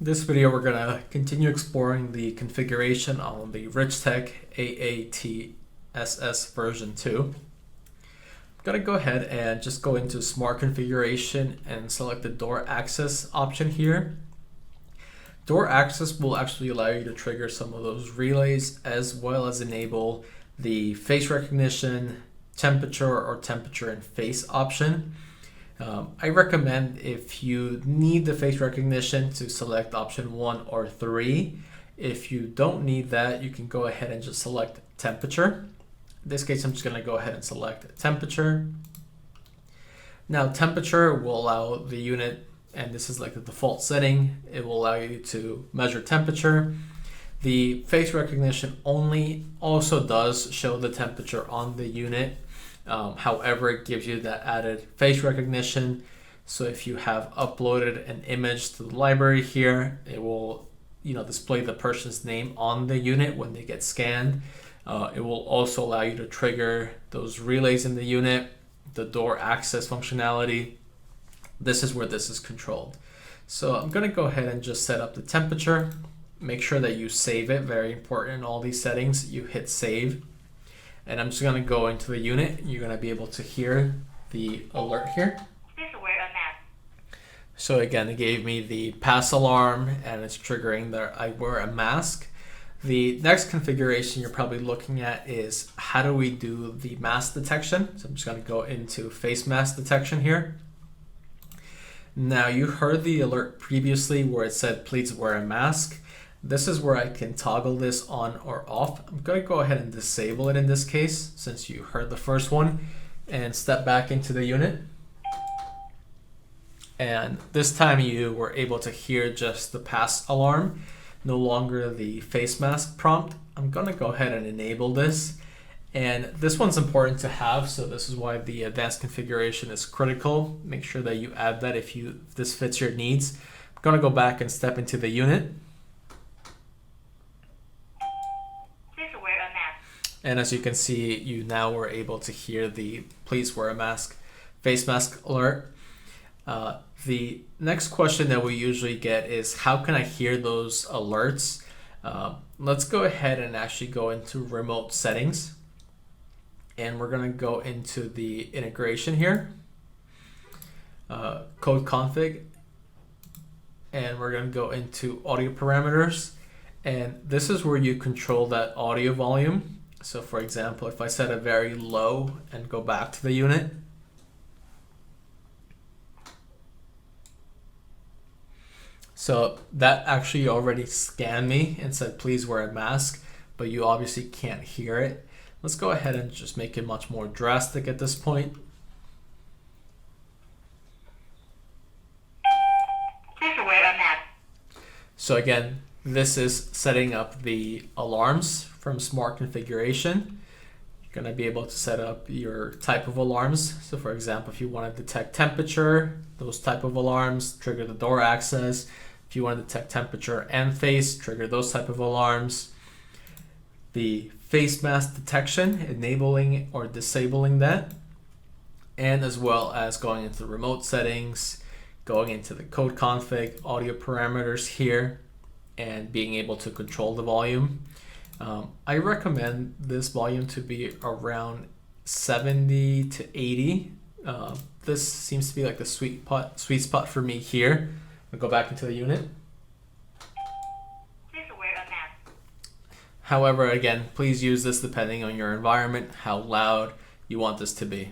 This video, we're going to continue exploring the configuration on the Richtech AATSS version 2. I'm going to go ahead and just go into Smart Configuration and select the Door Access option here. Door Access will actually allow you to trigger some of those relays as well as enable the face recognition, temperature, or temperature and face option. I recommend if you need the face recognition to select option 1 or 3. If you don't need that, you can go ahead and just select temperature. In this case, I'm just going to go ahead and select temperature. Now, temperature will allow the unit, and this is like the default setting, it will allow you to measure temperature. The face recognition only also does show the temperature on the unit. However, it gives you that added face recognition. So if you have uploaded an image to the library here, it will, display the person's name on the unit when they get scanned. It will also allow you to trigger those relays in the unit, the door access functionality. This is where this is controlled. So I'm going to go ahead and just set up the temperature. Make sure that you save it. Very important in all these settings. You hit save. And I'm just going to go into the unit. You're going to be able to hear the alert here. Please wear a mask. So again, it gave me the pass alarm and it's triggering the I wear a mask. The next configuration you're probably looking at is how do we do the mask detection. So I'm just going to go into face mask detection here. Now you heard the alert previously where it said please wear a mask. This is where I can toggle this on or off. I'm going to go ahead and disable it in this case since you heard the first one and step back into the unit. And this time you were able to hear just the pass alarm, no longer the face mask prompt. I'm going to go ahead and enable this. And this one's important to have, so this is why the advanced configuration is critical. Make sure that you add that if this fits your needs. I'm going to go back and step into the unit. And as you can see, you now were able to hear the please wear a mask face mask alert. The next question that we usually get is how can I hear those alerts? Let's go ahead and actually go into remote settings. And we're going to go into the integration here, code config. And we're going to go into audio parameters. And this is where you control that audio volume. So for example, if I set it very low and go back to the unit, so that actually already scanned me and said please wear a mask, but you obviously can't hear it. Let's go ahead and just make it much more drastic at this point. Please wear a mask. So again, this is setting up the alarms from Smart Configuration. You're going to be able to set up your type of alarms. So for example, if you want to detect temperature, those type of alarms, trigger the door access. If you want to detect temperature and face, trigger those type of alarms. The face mask detection, enabling or disabling that. And as well as going into the remote settings, going into the code config, audio parameters here, and being able to control the volume. I recommend this volume to be around 70 to 80. This seems to be like the sweet spot for me here. I'll go back into the unit. Please wear a mask. However, again, please use this depending on your environment, how loud you want this to be.